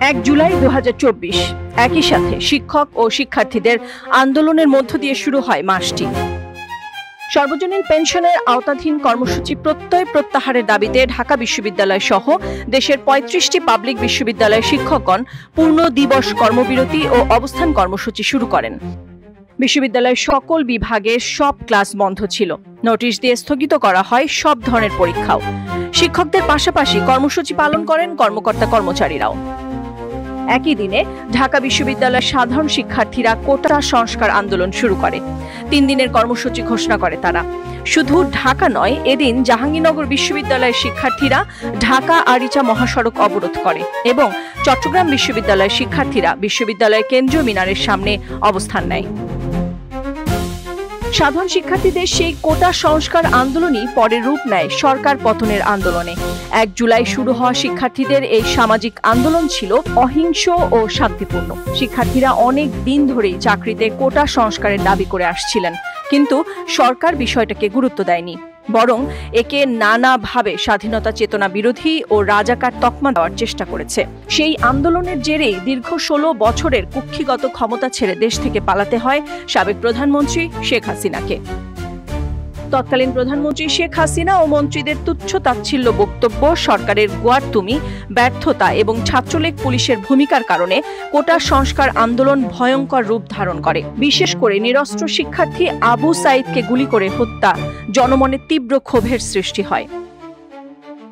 1 জুলাই 2024 একই সাথে শিক্ষক ও শিক্ষার্থীদের আন্দোলনের মধ্য দিয়ে শুরু হয় মাসটি। সর্বজনীন পেনশনের আওতাধীন কর্মসূচি প্রত্যয় প্রত্যাহারের দাবিতে ঢাকা বিশ্ববিদ্যালয় সহ দেশের 35টি পাবলিক বিশ্ববিদ্যালয়ের শিক্ষকগণ পূর্ণ দিবস কর্মবিরতি ও অবস্থান কর্মসূচি শুরু করেন। বিশ্ববিদ্যালয়ের সকল বিভাগের সব ক্লাস বন্ধ ছিল। নোটিশ দিয়ে স্থগিত করা হয় সব ধরনের পরীক্ষাও। শিক্ষকদের পাশাপাশি কর্মসূচি পালন করেন কর্মকর্তা কর্মচারীরাও। একই দিনে ঢাকা বিশ্ববিদ্যালয়ের সাধারণ শিক্ষার্থীরা কোটা সংস্কার আন্দোলন শুরু করে। 3 দিনের কর্মসূচি ঘোষণা করে তারা। শুধু ঢাকা নয়, এদিন জাহাঙ্গীরনগর বিশ্ববিদ্যালয়ের শিক্ষার্থীরা ঢাকা আরিচা মহাসড়ক অবরোধ করে এবং চট্টগ্রাম বিশ্ববিদ্যালয়ের শিক্ষার্থীরা বিশ্ববিদ্যালয়ের কেন্দ্রীয় মিনারের সামনে অবস্থান নেয়। সাধারণ শিক্ষার্থীদের সেই কোটা সংস্কার আন্দোলনই পরে রূপ নেয় সরকার পতনের আন্দোলনে। 1 জুলাই শুরু হওয়া শিক্ষার্থীদের এই সামাজিক আন্দোলন ছিল অহিংস ও শান্তিপূর্ণ। শিক্ষার্থীরা অনেক দিন ধরেই চাকরিতে কোটা সংস্কারের দাবি করে আসছিলেন, কিন্তু সরকার বিষয়টাকে গুরুত্ব দেয়নি, বরং একে নানাভাবে স্বাধীনতা চেতনা বিরোধী ও রাজাকার তকমা দেওয়ার চেষ্টা করেছে। সেই আন্দোলনের জেরেই দীর্ঘ 16 বছরের কুক্ষিগত ক্ষমতা ছেড়ে দেশ থেকে পালাতে হয় সাবেক প্রধানমন্ত্রী শেখ হাসিনাকে। তৎকালীন প্রধানমন্ত্রী শেখ হাসিনা ও মন্ত্রীদের তুচ্ছ তাচ্ছিল্য বক্তব্য, সরকারের গোয়ার্তুমি, ব্যর্থতা এবং ছাত্রলীগ পুলিশের ভূমিকার কারণে কোটা সংস্কার আন্দোলন ভয়ঙ্কর রূপ ধারণ করে। বিশেষ করে নিরস্ত্র শিক্ষার্থী আবু সাইদকে গুলি করে হত্যা জনমনে তীব্র ক্ষোভের সৃষ্টি হয়।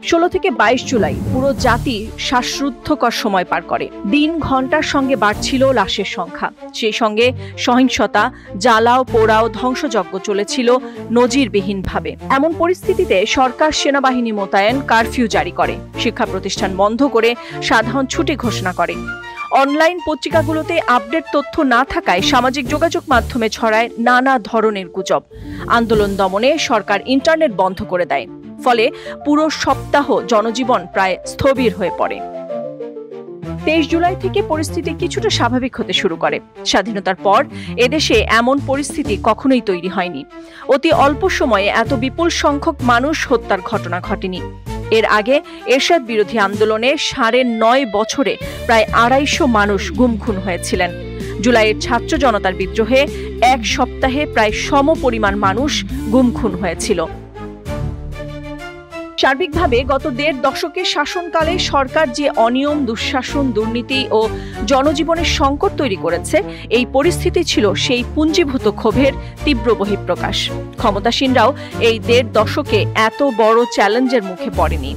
16 থেকে 22 জুলাই পুরো জাতি শ্বাসরুদ্ধকর সময় পার করে। দিন ঘন্টার সঙ্গে বাড়ছিল লাশের সংখ্যা, সেই সঙ্গে সহিংসতা, জ্বালাও পোড়াও, ধ্বংসযজ্ঞ চলেছিল নজিরবিহীনভাবে। এমন পরিস্থিতিতে সরকার সেনাবাহিনী মোতায়েন, কারফিউ জারি করে, শিক্ষা প্রতিষ্ঠান বন্ধ করে সাধারণ ছুটি ঘোষণা করে। অনলাইন পত্রিকাগুলোতে আপডেট তথ্য না থাকায় সামাজিক যোগাযোগ মাধ্যমে ছড়ায় নানা ধরনের গুজব। আন্দোলন দমনে সরকার ইন্টারনেট বন্ধ করে দেয়, ফলে পুরো সপ্তাহ জনজীবন প্রায় স্থবির হয়ে পড়ে। 23 জুলাই থেকে পরিস্থিতি কিছুটা স্বাভাবিক হতে শুরু করে। স্বাধীনতার পর এদেশে এমন পরিস্থিতি কখনোই তৈরি হয়নি। অতি অল্প সময়ে এত বিপুল সংখ্যক মানুষ হত্যার ঘটনা ঘটেনি। এর আগে এরশাদ বিরোধী আন্দোলনে 9.5 বছরে প্রায় 250 মানুষ গুম খুন হয়েছিলেন। জুলাইয়ের ছাত্র জনতার বিদ্রোহে 1 সপ্তাহে প্রায় সম পরিমাণ মানুষ গুম খুন হয়েছিল। সার্বিকভাবে গত 1.5 দশকের শাসনকালে সরকার যে অনিয়ম, দুঃশাসন, দুর্নীতি ও জনজীবনের সংকট তৈরি করেছে, এই পরিস্থিতি ছিল সেই পুঞ্জীভূত ক্ষোভের তীব্র বহিঃপ্রকাশ। ক্ষমতাসীনরাও এই 1.5 দশকে এত বড় চ্যালেঞ্জের মুখে পড়েনি।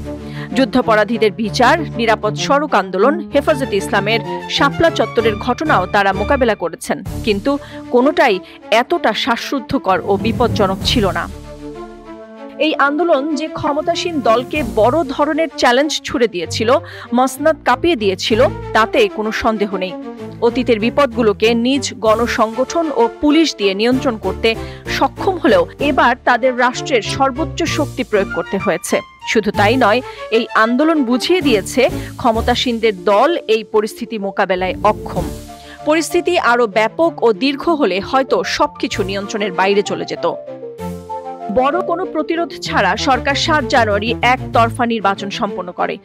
যুদ্ধাপরাধীদের বিচার, নিরাপদ সড়ক আন্দোলন, হেফাজতে ইসলামের শাপলা চত্বরের ঘটনাও তারা মোকাবেলা করেছেন, কিন্তু কোনোটাই এতটা শ্বাসরুদ্ধকর ও বিপজ্জনক ছিল না। এই আন্দোলন যে ক্ষমতাসীন দলকে বড় ধরনের চ্যালেঞ্জ ছুড়ে দিয়েছিল, মসনদ কাঁপিয়ে দিয়েছিল, তাতে কোনো সন্দেহ নেই। অতীতের বিপদগুলোকে নিজ গণসংগঠন ও পুলিশ দিয়ে নিয়ন্ত্রণ করতে সক্ষম হলেও এবার তাদের রাষ্ট্রের সর্বোচ্চ শক্তি প্রয়োগ করতে হয়েছে। শুধু তাই নয়, এই আন্দোলন বুঝিয়ে দিয়েছে ক্ষমতাসীনদের দল এই পরিস্থিতি মোকাবেলায় অক্ষম। পরিস্থিতি আরো ব্যাপক ও দীর্ঘ হলে হয়তো সবকিছু নিয়ন্ত্রণের বাইরে চলে যেত। বড় কোনো প্রতিরোধ ছাড়া সরকার 7 জানুয়ারি একতরফা নির্বাচন সম্পন্ন করে।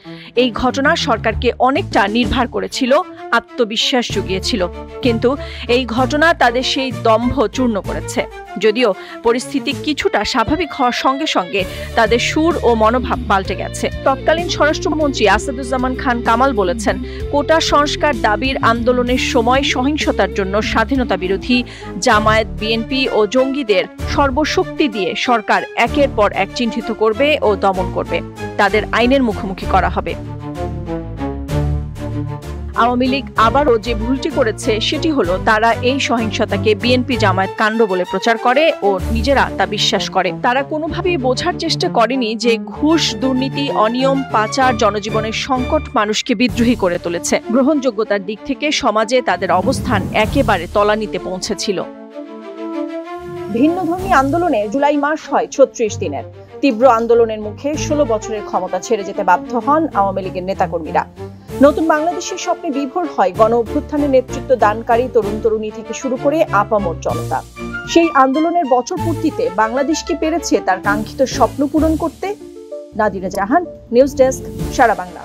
এই ঘটনা সরকারকে অনেকটা নির্ভর করেছিল, আত্মবিশ্বাস জুগিয়েছিল, কিন্তু এই ঘটনা তাদের সেই দম্ভ চূর্ণ করেছে। যদিও পরিস্থিতি কিছুটা স্বাভাবিক হওয়ার সঙ্গে সঙ্গে তাদের সুর ও মনোভাব পাল্টে গেছে। তৎকালীন স্বরাষ্ট্রমন্ত্রী আসাদুজ্জামান খান কামাল বলেছেন, কোটা সংস্কার দাবির আন্দোলনের সময় সহিংসতার জন্য স্বাধীনতা বিরোধী জামায়াত, বিএনপি ও জঙ্গিদের সর্বশক্তি দিয়ে সরকার একের পর এক চিহ্নিত করবে ও দমন করবে। তাদের আইনের মুখোমুখি করা হবে। আওয়ামী লীগ আবারও যে ভুলটি করেছে সেটি হলো, তারা এই সহিংসতাকে বিএনপি জামায়াত কাণ্ড বলে প্রচার করে ও নিজেরা তা বিশ্বাস করে। তারা কোনোভাবেই বোঝার চেষ্টা করেনি যে ঘুষ, দুর্নীতি, অনিয়ম, পাচার জনজীবনের সংকট মানুষকে বিদ্রোহী করে তুলেছে। গ্রহণযোগ্যতার দিক থেকে সমাজে তাদের অবস্থান একেবারে তলানিতে পৌঁছেছিল। ভিন্নধর্মী আন্দোলনে জুলাই মাস হয় 36 দিনের। তীব্র আন্দোলনের মুখে 16 বছরের ক্ষমতা ছেড়ে যেতে বাধ্য হন আওয়ামী লীগের নেতাকর্মীরা। নতুন বাংলাদেশের স্বপ্নে বিভোর হয় গণ অভ্যুত্থানের নেতৃত্ব দানকারী তরুণ তরুণী থেকে শুরু করে আপামর জনতা। সেই আন্দোলনের বছর পূর্তিতে বাংলাদেশ কি পেরেছে তার কাঙ্ক্ষিত স্বপ্ন পূরণ করতে? নাদিরা জাহান, নিউজ ডেস্ক, সারা বাংলা।